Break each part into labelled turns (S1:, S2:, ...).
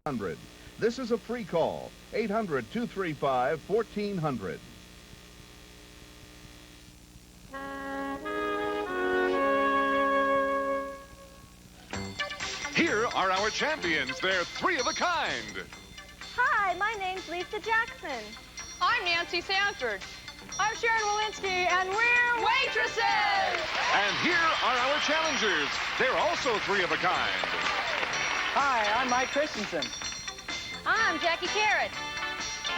S1: 800. This is a free call. 800-235-1400.
S2: Here are our champions. They're three of a kind.
S3: Hi, my name's Lisa Jackson.
S4: I'm Nancy Sanford. I'm Sharon Walensky, and we're Waitresses!
S2: And here are our challengers. They're also three of a kind.
S5: Hi, I'm Mike Christensen.
S4: I'm Jackie Carrot.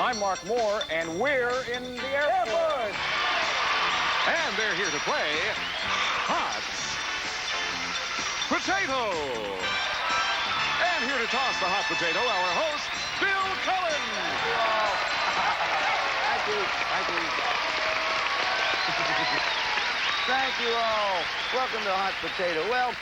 S5: I'm Mark Moore, and we're in the Air Force.
S2: And they're here to play Hot Potato. And here to toss the hot potato, our host, Bill Cullen.
S6: Thank you all. Welcome to Hot Potato. Well,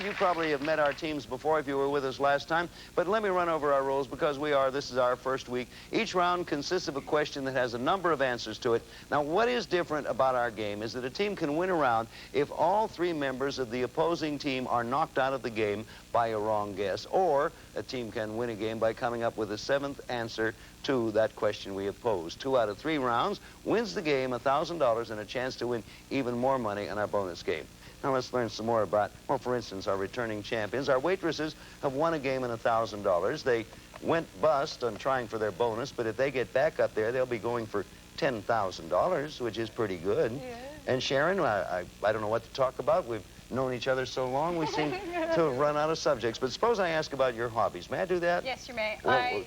S6: you probably have met our teams before if you were with us last time, but let me run over our rules because this is our first week. Each round consists of a question that has a number of answers to it. Now, what is different about our game is that a team can win a round if all three members of the opposing team are knocked out of the game by a wrong guess, or a team can win a game by coming up with a seventh answer to that question we have posed. 2 out of 3 rounds wins the game, $1,000 and a chance to win even more money in our bonus game. Now let's learn some more about, well, for instance, our returning champions. Our waitresses have won a game and $1,000. They went bust on trying for their bonus, but if they get back up there, they'll be going for $10,000, which is pretty good. Yeah. And Sharon, I don't know what to talk about. We've known each other so long, we seem to have run out of subjects. But suppose I ask about your hobbies. May I do that?
S4: Yes, you may.
S6: Well,
S4: I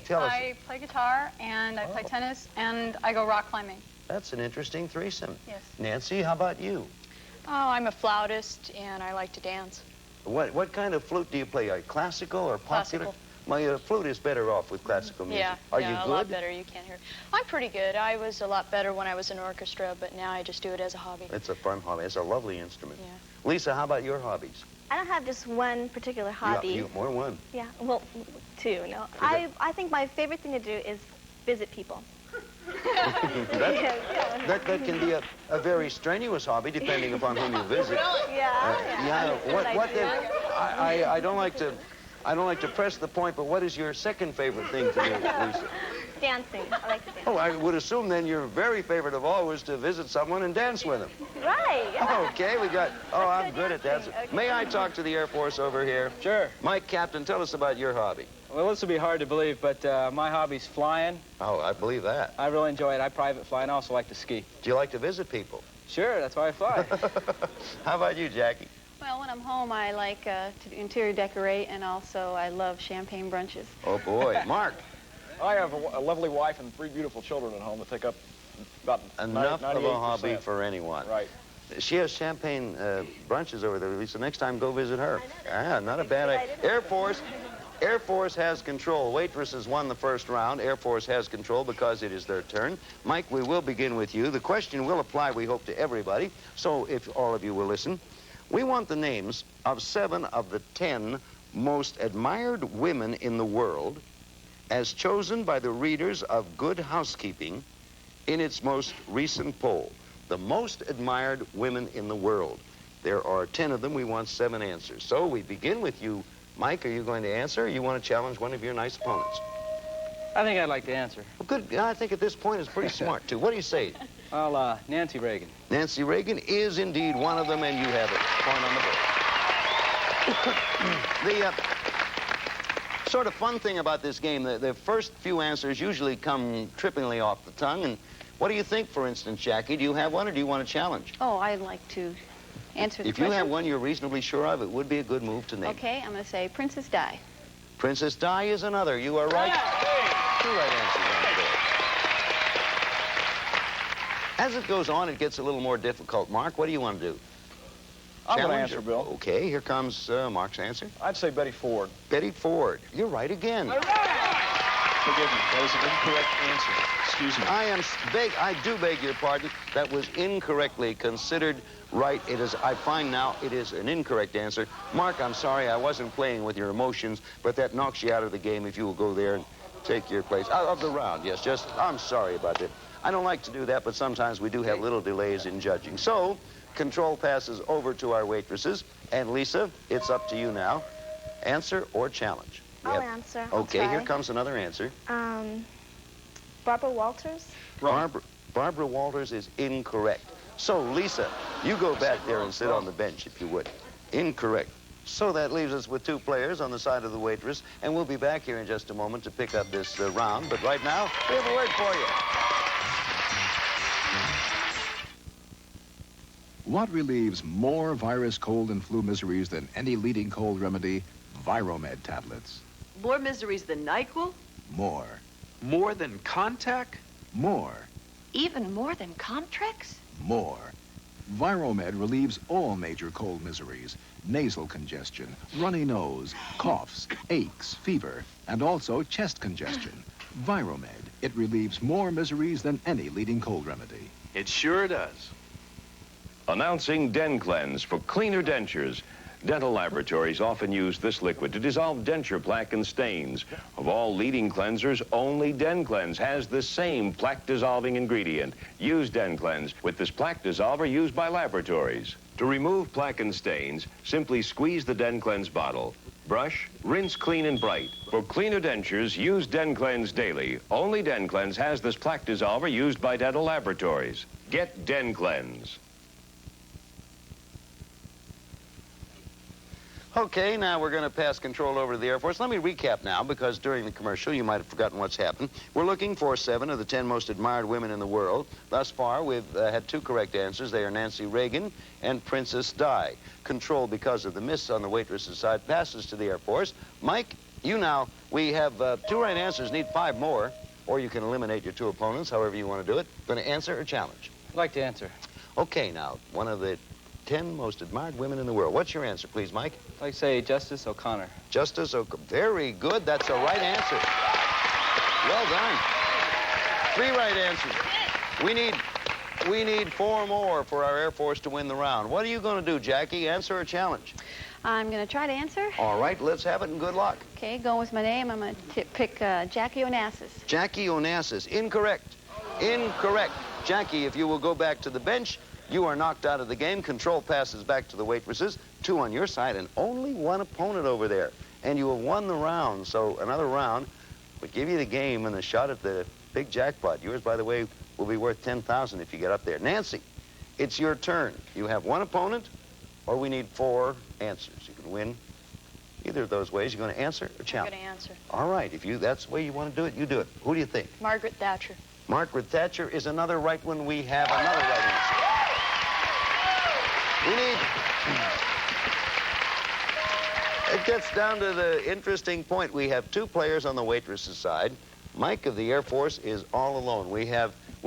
S4: play guitar, and I play tennis, and I go rock climbing.
S6: That's an interesting threesome.
S4: Yes.
S6: Nancy, how about you?
S4: Oh, I'm a flautist, and I like to dance.
S6: What kind of flute do you play? Are you classical or popular?
S4: Classical.
S6: My flute is better off with classical music.
S4: Yeah,
S6: Are you
S4: a
S6: good?
S4: lot better. You can't hear. I'm pretty good. I was a lot better when I was in orchestra, but now I just do it as a hobby.
S6: It's a fun hobby. It's a lovely instrument.
S4: Yeah.
S6: Lisa, how about your hobbies?
S3: I don't have just one particular hobby.
S6: Yeah, more than one.
S3: Yeah, well, 2, no. I think my favorite thing to do is visit people.
S6: that can be a very strenuous hobby, depending upon whom you visit. I don't like to press the point, but what is your second favorite thing to do, Lisa?
S3: Dancing. I like to dance.
S6: Oh, I would assume then your very favorite of all was to visit someone and dance with them.
S3: Right, yeah.
S6: Okay, I'm good at that.
S3: Okay.
S6: May I talk to the Air Force over here?
S5: Sure.
S6: Mike Captain, tell us about your hobby.
S5: Well, this will be hard to believe, but my hobby's flying.
S6: Oh, I believe that.
S5: I really enjoy it. I private fly and I also like to ski.
S6: Do you like to visit people?
S5: Sure, that's why I fly.
S6: How about you, Jackie?
S4: Well, when I'm home, I like to interior decorate, and also I love champagne brunches.
S6: Oh, boy. Mark?
S7: I have a lovely wife and 3 beautiful children at home that take up about
S6: enough
S7: 98%.
S6: of a hobby for anyone.
S7: Right.
S6: She has champagne brunches over there, Lisa. Next time, go visit her. Ah, not a bad idea. Air Force has control. Waitresses won the first round. Air Force has control because it is their turn. Mike, we will begin with you. The question will apply, we hope, to everybody. So if all of you will listen. We want the names of 7 of the 10 most admired women in the world as chosen by the readers of Good Housekeeping in its most recent poll. The most admired women in the world. There are 10 of them. We want 7 answers. So we begin with you. Mike, are you going to answer, or you want to challenge one of your nice opponents?
S5: I think I'd like to answer.
S6: Well, good. I think at this point it's pretty smart, too. What do you say?
S5: Well, Nancy Reagan.
S6: Nancy Reagan is indeed one of them, and you have a point on the board. The sort of fun thing about this game, the first few answers usually come trippingly off the tongue. And what do you think, for instance, Jackie? Do you have one, or do you want a challenge?
S4: Oh, I'd like to answer the
S6: question. If you have one you're reasonably sure of, it would be a good move to name.
S4: Okay, I'm going to say Princess Di.
S6: Princess Di is another. You are right. 2 right answers on the board. As it goes on, it gets a little more difficult. Mark, what do you want to do?
S7: I'm going to answer, Bill.
S6: Okay, here comes Mark's answer.
S7: I'd say Betty Ford.
S6: Betty Ford. You're right again.
S7: Forgive me. That was an incorrect answer. Excuse me.
S6: I do beg your pardon. That was incorrectly considered right. It is. I find now it is an incorrect answer. Mark, I'm sorry. I wasn't playing with your emotions, but that knocks you out of the game if you will go there and take your place. Of the round, yes. I'm sorry about that. I don't like to do that, but sometimes we do have little delays in judging. So, control passes over to our waitresses. And Lisa, it's up to you now. Answer or challenge?
S3: I'll answer.
S6: Okay,
S3: I'll
S6: here
S3: try.
S6: comes another answer.
S3: Barbara Walters.
S6: Barbara Walters is incorrect. So, Lisa, you go back there and sit on the bench, if you would. Incorrect. So that leaves us with 2 players on the side of the waitress, and we'll be back here in just a moment to pick up this round. But right now, we have a word for you.
S8: What relieves more virus, cold, and flu miseries than any leading cold remedy? Viromed tablets.
S9: More miseries than NyQuil?
S8: More.
S10: More than Contac?
S8: More.
S9: Even more than Comtrex?
S8: More. Viromed relieves all major cold miseries. Nasal congestion, runny nose, coughs, aches, fever, and also chest congestion. Viromed. It relieves more miseries than any leading cold remedy.
S10: It sure does.
S11: Announcing DenCleanse for cleaner dentures. Dental laboratories often use this liquid to dissolve denture plaque and stains. Of all leading cleansers, only DenCleanse has the same plaque-dissolving ingredient. Use DenCleanse with this plaque dissolver used by laboratories. To remove plaque and stains, simply squeeze the DenCleanse bottle. Brush, rinse clean and bright. For cleaner dentures, use DenCleanse daily. Only DenCleanse has this plaque dissolver used by dental laboratories. Get DenCleanse.
S6: Okay, now we're going to pass control over to the Air Force. Let me recap now, because during the commercial, you might have forgotten what's happened. We're looking for 7 of the 10 most admired women in the world. Thus far, we've had 2 correct answers. They are Nancy Reagan and Princess Di. Control, because of the miss on the waitress's side, passes to the Air Force. Mike, we have 2 right answers, need 5 more, or you can eliminate your 2 opponents, however you want to do it. Going to answer or challenge?
S12: I'd like to answer.
S6: Okay, now, one of the 10 most admired women in the world. What's your answer, please, Mike?
S12: I'd like to say Justice O'Connor.
S6: Justice O'Connor. Very good. That's a right answer. Well done. 3 right answers. We need 4 more for our Air Force to win the round. What are you going to do, Jackie? Answer or challenge?
S3: I'm going to try to answer.
S6: All right, let's have it and good luck.
S3: Okay, going with my name, I'm going to pick Jackie Onassis.
S6: Jackie Onassis. Incorrect. Incorrect. Jackie, if you will go back to the bench, you are knocked out of the game. Control passes back to the waitresses. 2 on your side and only 1 opponent over there. And you have won the round, so another round would give you the game and the shot at the big jackpot. Yours, by the way, will be worth $10,000 if you get up there. Nancy, it's your turn. You have 1 opponent, or we need 4 answers. You can win either of those ways. You're going to answer or challenge?
S4: I'm going to answer.
S6: All right. If that's the way you want to do it, you do it. Who do you think?
S4: Margaret Thatcher.
S6: Margaret Thatcher is another right one. We have another right answer. It gets down to the interesting point. We have 2 players on the waitress's side. Mike of the Air Force is all alone. We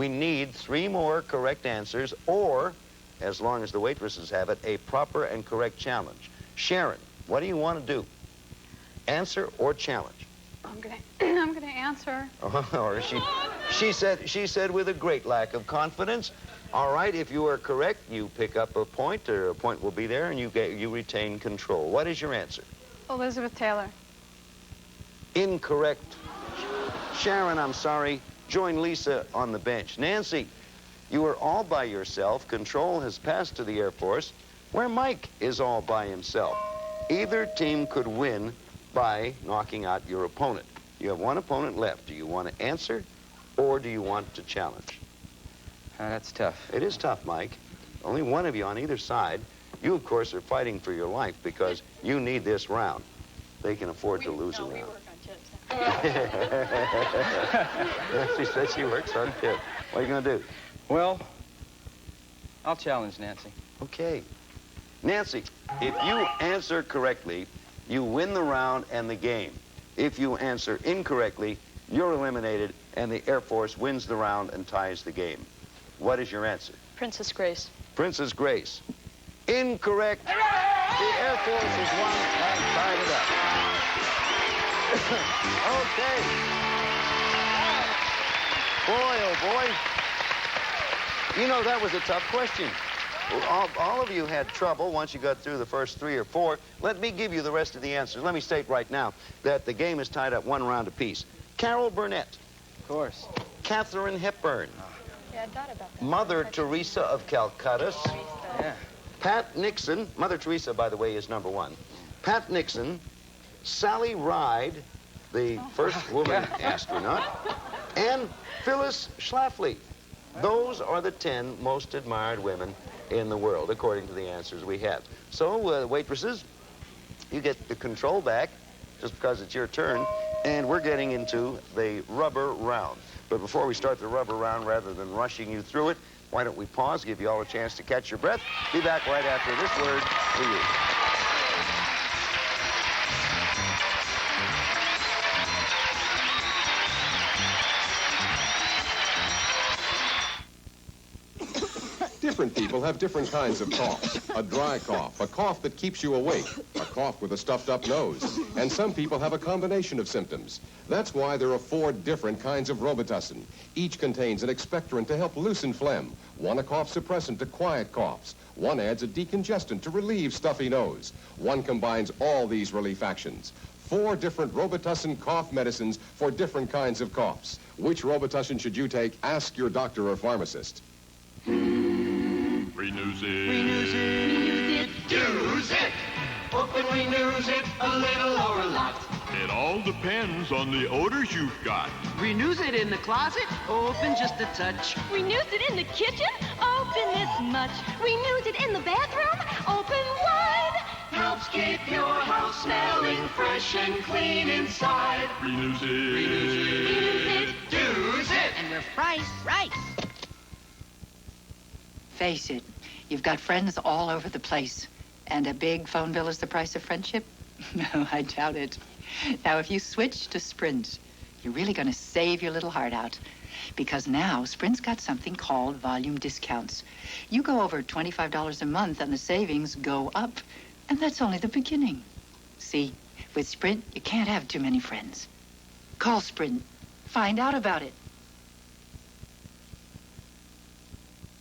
S6: need 3 more correct answers, or, as long as the waitresses have it, a proper and correct challenge. Sharon, what do you want to do? Answer or challenge?
S4: I'm gonna answer.
S6: Or she said with a great lack of confidence. All right, if you are correct, you pick up a point, or a point will be there, and you retain control. What is your answer?
S4: Elizabeth Taylor.
S6: Incorrect. Sharon, I'm sorry. Join Lisa on the bench. Nancy, you are all by yourself. Control has passed to the Air Force, where Mike is all by himself. Either team could win by knocking out your opponent. You have 1 opponent left. Do you want to answer, or do you want to challenge?
S12: That's tough.
S6: It is tough, Mike. Only 1 of you on either side. You, of course, are fighting for your life because you need this round. They can afford to lose a round.
S4: We work on chips.
S6: She said she works on tips. What are you going to do?
S12: Well, I'll challenge Nancy.
S6: Okay. Nancy, if you answer correctly, you win the round and the game. If you answer incorrectly, you're eliminated, and the Air Force wins the round and ties the game. What is your answer?
S4: Princess Grace.
S6: Princess Grace. Incorrect. The Air Force has won and tied it up. Okay. Boy, oh boy. You know, that was a tough question. All of you had trouble once you got through the first 3 or 4. Let me give you the rest of the answers. Let me state right now that the game is tied up 1 round apiece. Carol Burnett.
S12: Of course.
S6: Katharine Hepburn.
S4: Yeah, I thought about that.
S6: Mother Teresa of Calcutta.
S12: Yeah.
S6: Pat Nixon. Mother Teresa, by the way, is number 1. Pat Nixon, Sally Ride, the first woman astronaut, and Phyllis Schlafly. Those are the 10 most admired women in the world, according to the answers we have. So, waitresses, you get the control back just because it's your turn, and we're getting into the rubber round. But before we start the rubber round, rather than rushing you through it, why don't we pause, give you all a chance to catch your breath. Be back right after this word for you.
S13: Different people have different kinds of coughs. A dry cough, a cough that keeps you awake, a cough with a stuffed-up nose. And some people have a combination of symptoms. That's why there are 4 different kinds of Robitussin. Each contains an expectorant to help loosen phlegm, one a cough suppressant to quiet coughs, one adds a decongestant to relieve stuffy nose, one combines all these relief actions. 4 different Robitussin cough medicines for different kinds of coughs. Which Robitussin should you take? Ask your doctor or pharmacist.
S14: Renews it. Renews it. Renews it. Use it. Open renews it a little or a lot. It all depends on the odors you've got.
S15: Renews it in the closet, open just a touch.
S16: Renews it in the kitchen, open this much. Renews it in the bathroom, open wide.
S14: Helps keep your house smelling fresh and clean inside. Renews it. Renews it. Renews it. Use it.
S15: And we're priced right.
S17: Face it, you've got friends all over the place. And a big phone bill is the price of friendship? No, I doubt it. Now, if you switch to Sprint, you're really going to save your little heart out. Because now, Sprint's got something called volume discounts. You go over $25 a month and the savings go up. And that's only the beginning. See, with Sprint, you can't have too many friends. Call Sprint. Find out about it.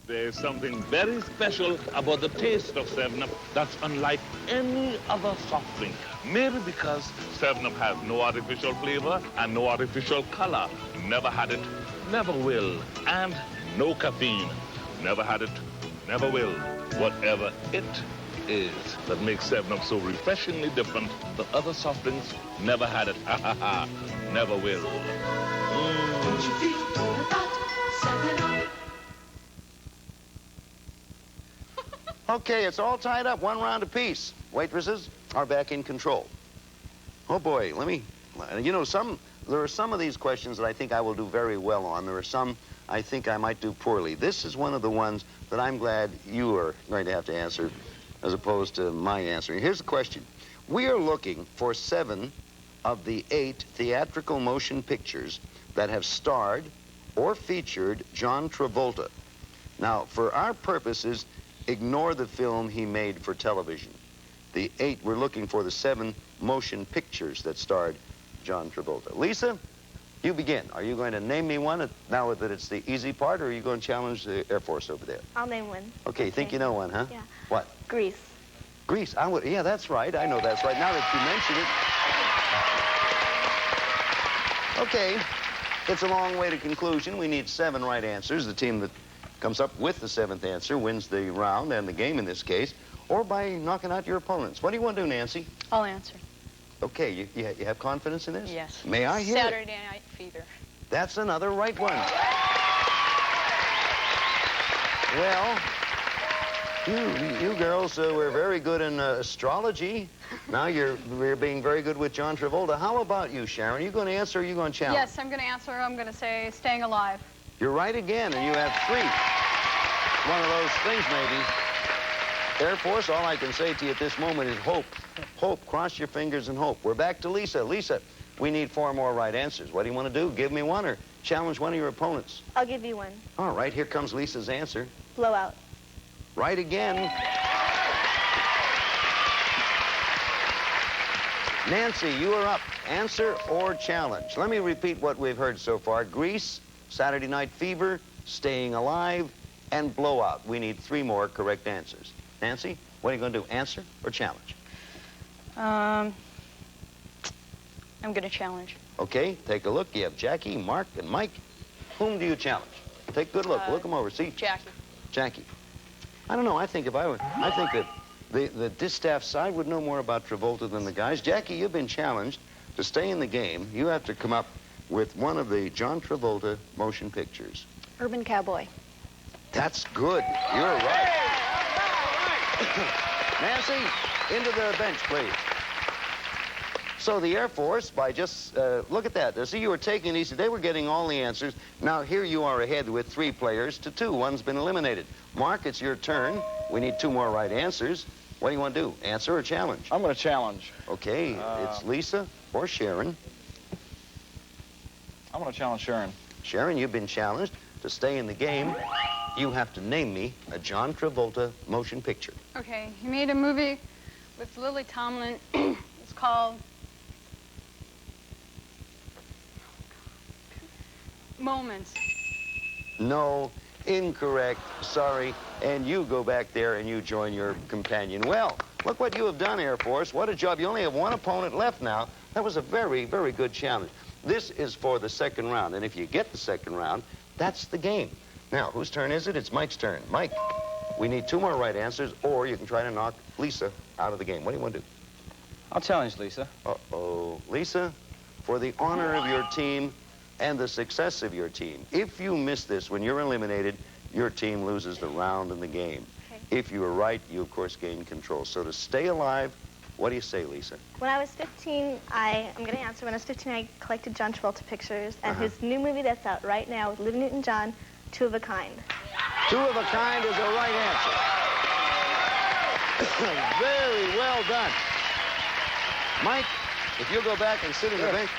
S18: There's something very special about the taste of 7-Up that's unlike any other soft drink. Maybe because 7-Up has no artificial flavor and no artificial color. Never had it, never will. And no caffeine. Never had it, never will. Whatever it is that makes 7-Up so refreshingly different than other soft drinks, never had it. Ha ha ha. Never will.
S14: Don't you feel good about 7-Up?
S6: Okay, it's all tied up, 1 round apiece. Waitresses are back in control. Oh boy, there are some of these questions that I think I will do very well on. There are some I think I might do poorly. This is one of the ones that I'm glad you are going to have to answer as opposed to my answering. Here's the question. We are looking for 7 of the 8 theatrical motion pictures that have starred or featured John Travolta. Now, for our purposes, ignore the film he made for television. The 8, we're looking for the 7 motion pictures that starred John Travolta. Lisa, you begin. Are you going to name me one now that it's the easy part, or are you going to challenge the Air Force over there?
S3: I'll name one.
S6: Okay, think you know one, huh?
S3: Yeah.
S6: What?
S3: Grease.
S6: Grease. Yeah, that's right. I know that's right. Now that you mention it. Okay, it's a long way to conclusion. We need 7 right answers. The team that comes up with the 7th answer wins the round and the game in this case, or by knocking out your opponents. What do you want to do, Nancy?
S4: I'll answer.
S6: Okay, you have confidence in this?
S4: Yes.
S6: May I hear
S4: Saturday
S6: it?
S4: Night Fever.
S6: That's another right one. Well, you girls were very good in astrology. Now we're being very good with John Travolta. How about you, Sharon? Are you going to answer or are you going to challenge?
S4: Yes, I'm going to answer. I'm going to say Staying Alive.
S6: You're right again, and you have 3. One of those things, maybe. Air Force, all I can say to you at this moment is hope. Hope. Cross your fingers and hope. We're back to Lisa. Lisa, we need 4 more right answers. What do you want to do? Give me one or challenge one of your opponents?
S3: I'll give you one.
S6: All right, here comes Lisa's answer.
S3: Blowout.
S6: Right again. Nancy, you are up. Answer or challenge. Let me repeat what we've heard so far. Grease, Saturday Night Fever, Staying Alive, and Blowout. We need 3 more correct answers. Nancy, what are you going to do? Answer or challenge?
S4: I'm going to challenge.
S6: Okay, take a look. You have Jackie, Mark, and Mike. Whom do you challenge? Take a good look. Look them over. See?
S4: Jackie.
S6: Jackie. I don't know. I think that The distaff side would know more about Travolta than the guys. Jackie, you've been challenged to stay in the game. You have to come up with one of the John Travolta motion pictures.
S3: Urban Cowboy.
S6: That's good. You're right. Nancy, into the bench, please. So the Air Force, by just, look at that. See, you were taking these, they were getting all the answers. Now, here you are ahead with 3 players to 2. One's been eliminated. Mark, it's your turn. We need 2 more right answers. What do you want to do? Answer or challenge?
S7: I'm going to challenge.
S6: Okay, it's Lisa or Sharon.
S7: I'm going to challenge Sharon.
S6: Sharon, you've been challenged to stay in the game. You have to name me a John Travolta motion picture.
S4: Okay, he made a movie with Lily Tomlin. It's called Moments.
S6: No, incorrect, sorry. And you go back there and you join your companion. Well, look what you have done, Air Force. What a job. You only have 1 opponent left now. That was a very, very good challenge. This is for the second round, and if you get the second round, that's the game. Now, whose turn is it? It's Mike's turn. Mike, we need 2 more right answers, or you can try to knock Lisa out of the game. What do you want to do?
S12: I'll challenge Lisa.
S6: Uh-oh. Lisa, for the honor of your team and the success of your team, if you miss this when you're eliminated, your team loses the round in the game.
S3: Okay.
S6: If you are right, you, of course, gain control. So to stay alive, what do you say, Lisa?
S3: When I was 15, I'm going to answer. When I was 15, I collected John Travolta pictures, and his new movie that's out right now with Olivia Newton-John, 2 of a Kind.
S6: 2 of a Kind is the right answer. Very well done. Mike, if you'll go back and sit in the bench,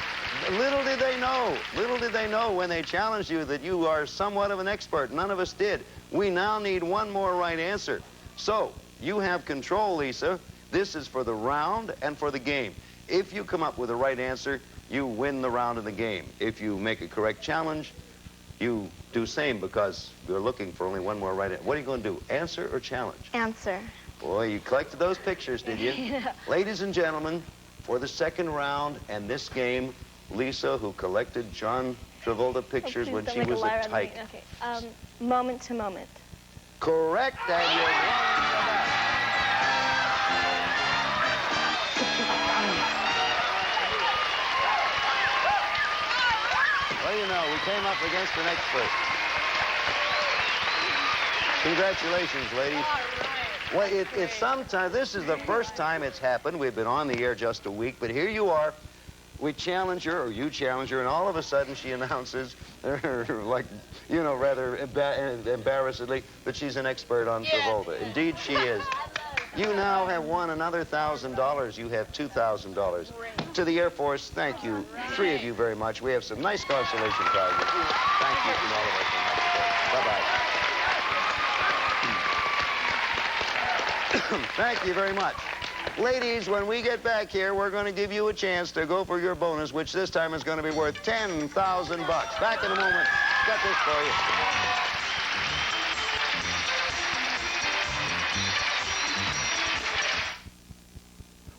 S6: little did they know when they challenged you that you are somewhat of an expert. None of us did. We now need 1 more right answer. So, you have control, Lisa. This is for the round and for the game. If you come up with the right answer, you win the round of the game. If you make a correct challenge, you do same because you're looking for only 1 more right answer. What are you going to do, answer or challenge?
S3: Answer.
S6: Boy, you collected those pictures, did you?
S3: Yeah.
S6: Ladies and gentlemen, for the second round and this game, Lisa, who collected John Travolta pictures when she was a tyke.
S3: Okay. Moment to moment.
S6: Correct, and you're Well, you know, we came up against an expert. Congratulations, ladies. Well, it's sometimes, this is the first time it's happened. We've been on the air just a week, but here you are. We challenge her, or you challenge her, and all of a sudden she announces, like, you know, rather embarrassedly, that she's an expert on Travolta. Indeed, she is. You now have won another $1,000. You have $2,000. To the Air Force, thank you, 3 of you very much. We have some nice consolation prizes. Thank you from all of us. Bye-bye. Thank you very much. Ladies, when we get back here, we're going to give you a chance to go for your bonus, which this time is going to be worth $10,000. Back in a moment. Got this for you.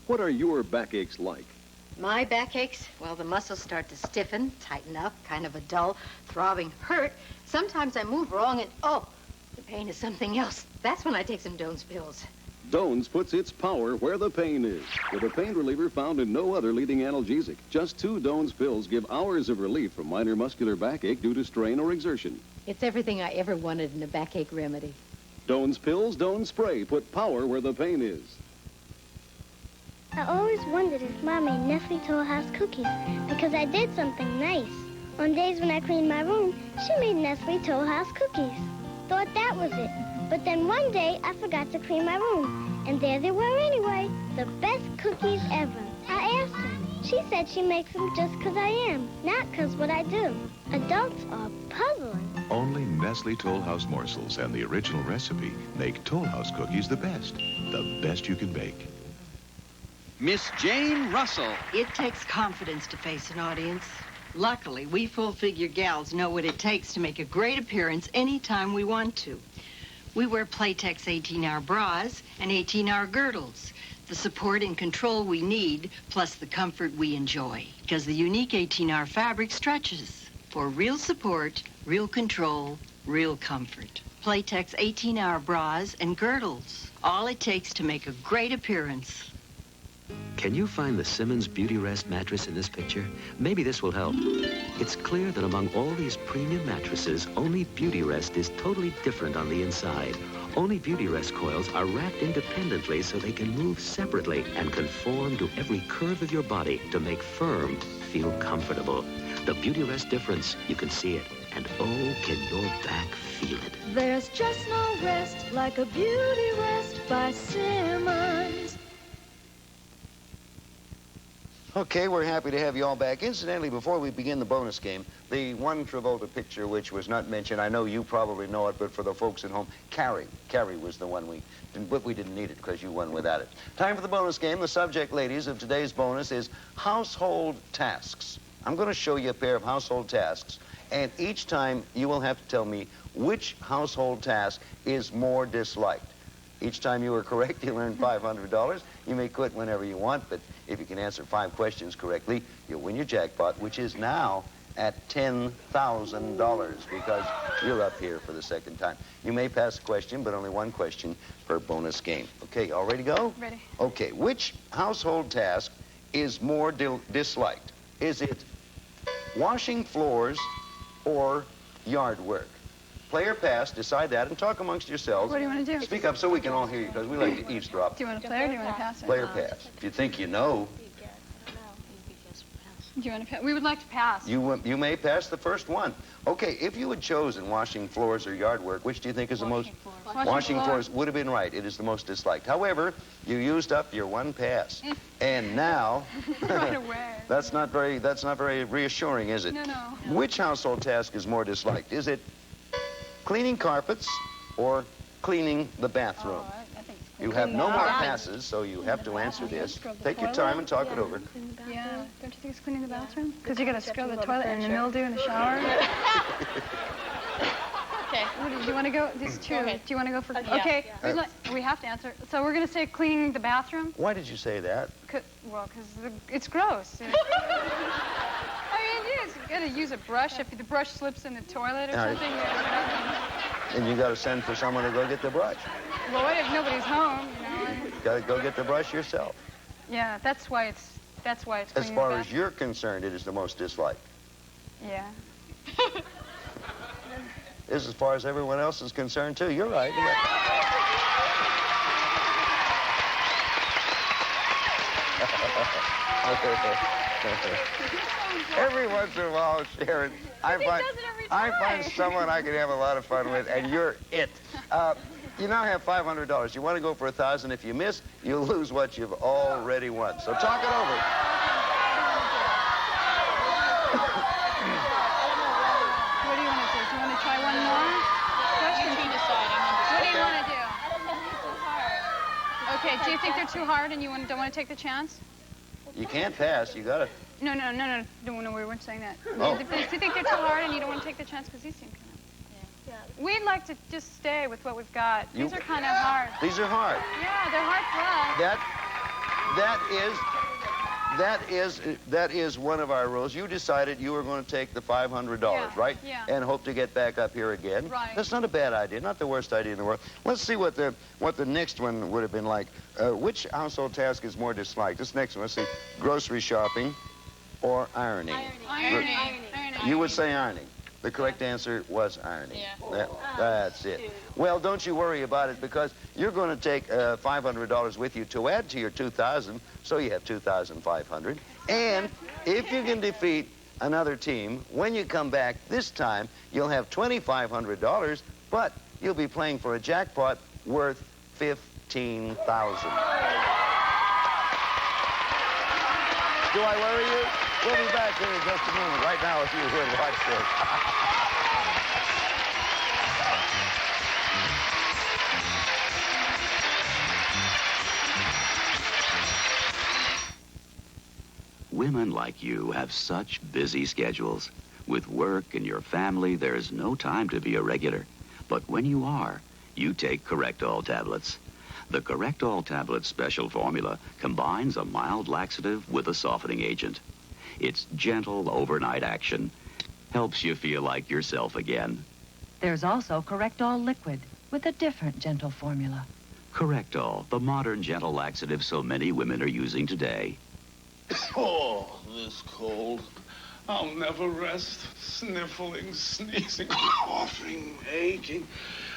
S19: What are your backaches like?
S20: My backaches? Well, the muscles start to stiffen, tighten up, kind of a dull, throbbing hurt. Sometimes I move wrong and, oh, the pain is something else. That's when I take some Doan's pills.
S19: Doan's puts its power where the pain is, with a pain reliever found in no other leading analgesic. Just 2 Doan's pills give hours of relief from minor muscular backache due to strain or exertion.
S20: It's everything I ever wanted in a backache remedy.
S19: Doan's pills, Doan's spray, put power where the pain is.
S21: I always wondered if Mom made Nestle Toll House cookies because I did something nice. On days when I cleaned my room, she made Nestle Toll House cookies. Thought that was it. But then one day, I forgot to clean my room. And there they were anyway, the best cookies ever. I asked her. She said she makes them just 'cause I am, not 'cause what I do. Adults are puzzling.
S8: Only Nestle Toll House morsels and the original recipe make Toll House cookies the best you can bake.
S15: Miss Jane Russell.
S9: It takes confidence to face an audience. Luckily, we full-figure gals know what it takes to make a great appearance anytime we want to. We wear Playtex 18-hour bras and 18-hour girdles, the support and control we need, plus the comfort we enjoy, because the unique 18-hour fabric stretches for real support, real control, real comfort. Playtex 18-hour bras and girdles. All it takes to make a great appearance.
S1: Can you find the Simmons Beauty Rest mattress in this picture? Maybe this will help. It's clear that among all these premium mattresses, only Beauty Rest is totally different on the inside. Only Beauty Rest coils are wrapped independently so they can move separately and conform to every curve of your body to make firm feel comfortable. The Beauty Rest difference, you can see it. And oh, can your back feel it.
S22: There's just no rest like a Beauty Rest by Simmons.
S6: Okay, we're happy to have you all back. Incidentally, before we begin the bonus game, the one Travolta picture which was not mentioned, I know you probably know it, but for the folks at home, Carrie. Carrie was the one we didn't need it because you won without it. Time for the bonus game. The subject, ladies, of today's bonus is household tasks. I'm going to show you a pair of household tasks, and each time you will have to tell me which household task is more disliked. Each time you are correct, you earn $500. You may quit whenever you want, but if you can answer 5 questions correctly, you'll win your jackpot, which is now at $10,000 because you're up here for the second time. You may pass a question, but only 1 question per bonus game. Okay, all ready to go?
S4: Ready.
S6: Okay, which household task is more disliked? Is it washing floors or yard work? Play or pass, decide that, and talk amongst yourselves.
S4: What do you want to do?
S6: Speak up so we can all hear you, because we like to eavesdrop.
S4: Do you want to play or do you want to pass it?
S6: Play or pass. If you think you know,
S4: Do you want to pass? We would like to pass.
S6: you may pass the first one. Okay, if you had chosen washing floors or yard work, which do you think is the most... Washing floors would have been right. It is the most disliked. However, you used up your 1 pass. And now...
S4: Right away.
S6: That's not very reassuring, is it?
S4: No.
S6: Which household task is more disliked? Is it cleaning carpets or cleaning the bathroom?
S4: I think it's
S6: You have no more passes, so you have to answer this. Take your time and talk it over.
S4: Yeah. Don't you think it's cleaning the bathroom? Because you got to scrub the toilet and the mildew in the shower. Okay. Do you want to go? These two. Do you want to go for? Okay. We have to answer. So we're going to say cleaning the bathroom.
S6: Why did you say that?
S4: Well, because it's gross. I mean, you got to use a brush. If the brush slips in the toilet or something.
S6: And you got to send for someone to go get the brush.
S4: Well, what if nobody's home? You
S6: got to go get the brush yourself.
S4: Yeah, that's why it's
S6: As far as you're concerned, it is the most disliked.
S4: Yeah.
S6: This as far as everyone else is concerned, too. You're right. Every once in a while, Sharon, I find someone I can have a lot of fun with, and you're it. You now have $500. You want to go for $1,000. If you miss, you'll lose what you've already won. So talk it over.
S4: What do you want to do? Do you want to try one more? Question. What do you want to do? Okay, do you think they're too hard and you don't want to take the chance?
S6: You can't pass. You got to...
S4: No, we weren't saying that.
S6: Oh.
S4: Do you think they're too hard and you don't want to take the chance because these seem kind of... We'd like to just stay with what we've got. These are kind of hard.
S6: These are hard.
S4: Yeah, they're hard for us.
S6: That is one of our rules. You decided you were going to take the $500, right?
S4: Yeah.
S6: And hope to get back up here again.
S4: Right.
S6: That's not a bad idea. Not the worst idea in the world. Let's see what the next one would have been like. Which household task is more disliked? This next one. Let's see. Grocery shopping or ironing.
S4: Ironing.
S6: You would say ironing. The correct answer was ironing.
S4: Yeah.
S6: That's it. Well, don't you worry about it because you're going to take $500 with you to add to your $2,000, so you have $2,500. And if you can defeat another team, when you come back this time, you'll have $2,500, but you'll be playing for a jackpot worth $15,000. Do I worry you? We'll be back here in just a moment. Right now, if you would, watch this.
S1: Women like you have such busy schedules. With work and your family, there's no time to be irregular. But when you are, you take Correctol tablets. The Correctol tablet special formula combines a mild laxative with a softening agent. Its gentle overnight action helps you feel like yourself again.
S2: There's also Correctol Liquid with a different gentle formula.
S5: Correctol, the modern gentle laxative so many women are using today.
S18: Oh, this cold. I'll never rest. Sniffling, sneezing, coughing, aching,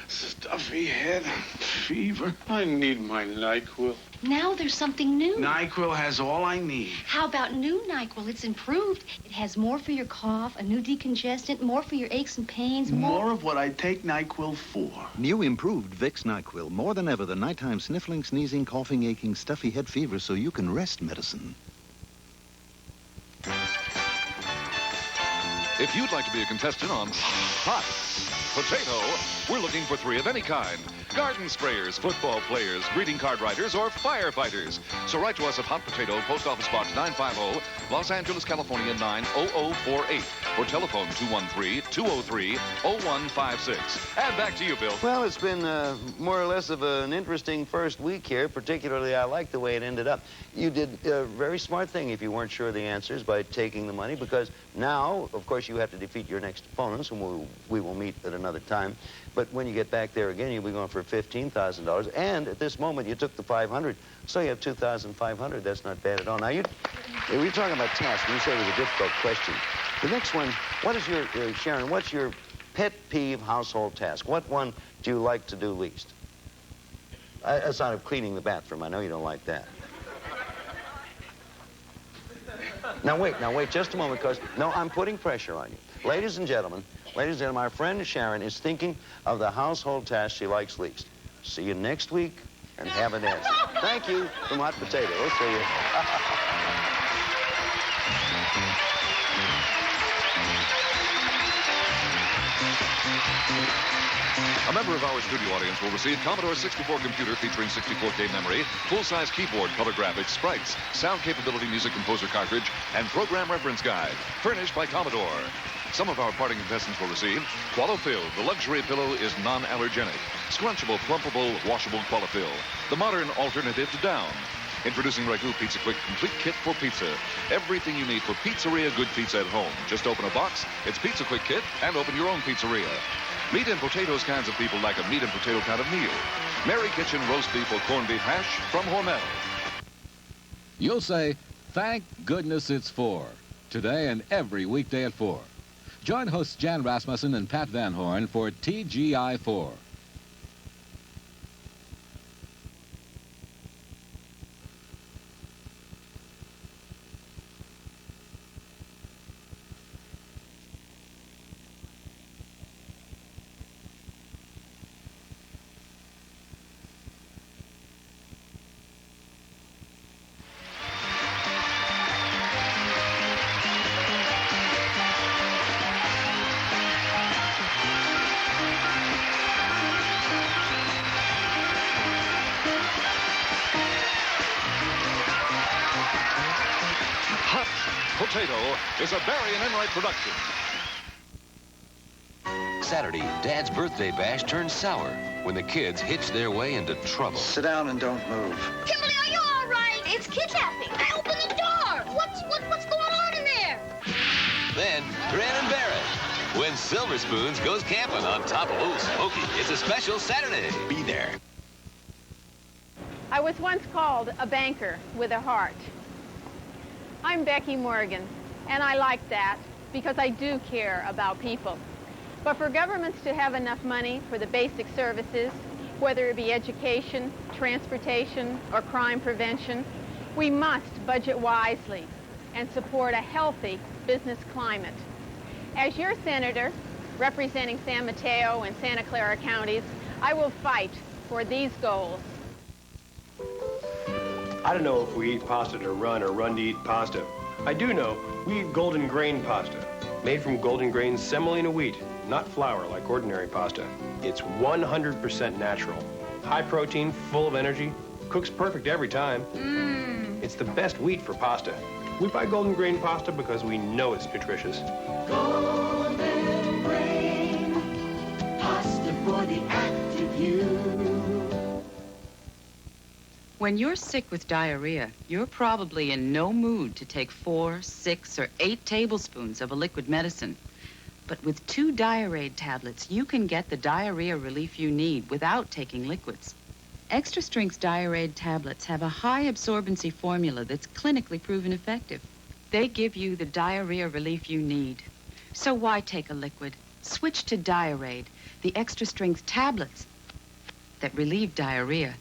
S18: stuffy head, fever. I need my NyQuil.
S23: Now there's something new.
S18: NyQuil has all I need.
S23: How about new NyQuil? It's improved. It has more for your cough, a new decongestant, more for your aches and pains,
S18: More of what I take NyQuil for.
S24: New improved Vicks NyQuil. More than ever, the nighttime sniffling, sneezing, coughing, aching, stuffy head fever so you can rest medicine.
S25: If you'd like to be a contestant on Hot Potato, we're looking for 3 of any kind. Garden sprayers, football players, greeting card writers, or firefighters. So write to us at Hot Potato, Post Office Box 950, Los Angeles, California 90048, or telephone 213-203-0156. And back to you, Bill.
S6: Well, it's been more or less of an interesting first week here. Particularly, I like the way it ended up. You did a very smart thing if you weren't sure of the answers by taking the money, because now, of course, you have to defeat your next opponents, and we will meet at another time. But when you get back there again, you'll be going for $15,000. And at this moment, you took the $500, so you have $2,500. That's not bad at all. Now, we were talking about tasks. You said it was a difficult question. The next one, what is your, Sharon, what's your pet peeve household task? What one do you like to do least? Aside of cleaning the bathroom. I know you don't like that. Now, wait just a moment, because, no, I'm putting pressure on you. Ladies and gentlemen, our friend Sharon is thinking of the household task she likes least. See you next week, and have an answer. Thank you from Hot Potato. We'll see you.
S25: A member of our studio audience will receive Commodore 64 computer featuring 64K memory, full-size keyboard, color graphics, sprites, sound capability music composer cartridge, and program reference guide, furnished by Commodore. Some of our parting contestants will receive Qualifill. The luxury pillow is non-allergenic. Scrunchable, plumpable, washable Qualifill. The modern alternative to down. Introducing Ragu Pizza Quick Complete Kit for Pizza. Everything you need for pizzeria good pizza at home. Just open a box, it's Pizza Quick Kit, and open your own pizzeria. Meat and potatoes kinds of people like a meat and potato kind of meal. Mary Kitchen roast beef or corned beef hash from Hormel.
S26: You'll say, thank goodness it's 4. Today and every weekday at 4. Join hosts Jan Rasmussen and Pat Van Horn for TGI 4.
S25: Potato is a Barry and Enright production.
S27: Saturday, Dad's birthday bash turns sour when the kids hitch their way into trouble.
S28: Sit down and don't move.
S16: Kimberly, are you all right? It's kidnapping. Open the door. What's going on in there?
S27: Then, grin and bear it when Silver Spoons goes camping on top of Old Smoky. It's a special Saturday. Be there.
S4: I was once called a banker with a heart. I'm Becky Morgan, and I like that because I do care about people. But for governments to have enough money for the basic services, whether it be education, transportation, or crime prevention, we must budget wisely and support a healthy business climate. As your senator, representing San Mateo and Santa Clara counties, I will fight for these goals.
S29: I don't know if we eat pasta to run or run to eat pasta. I do know we eat golden grain pasta, made from golden grain semolina wheat, not flour like ordinary pasta. It's 100% natural. High protein, full of energy, cooks perfect every time. It's the best wheat for pasta. We buy golden grain pasta because we know it's nutritious.
S14: Golden grain, pasta for the active you.
S30: When you're sick with diarrhea, you're probably in no mood to take 4, 6, or 8 tablespoons of a liquid medicine. But with 2 Diarrhea tablets, you can get the diarrhea relief you need without taking liquids. Extra Strength Diarrhea tablets have a high absorbency formula that's clinically proven effective. They give you the diarrhea relief you need. So why take a liquid? Switch to Diarrhea, the extra strength tablets that relieve diarrhea.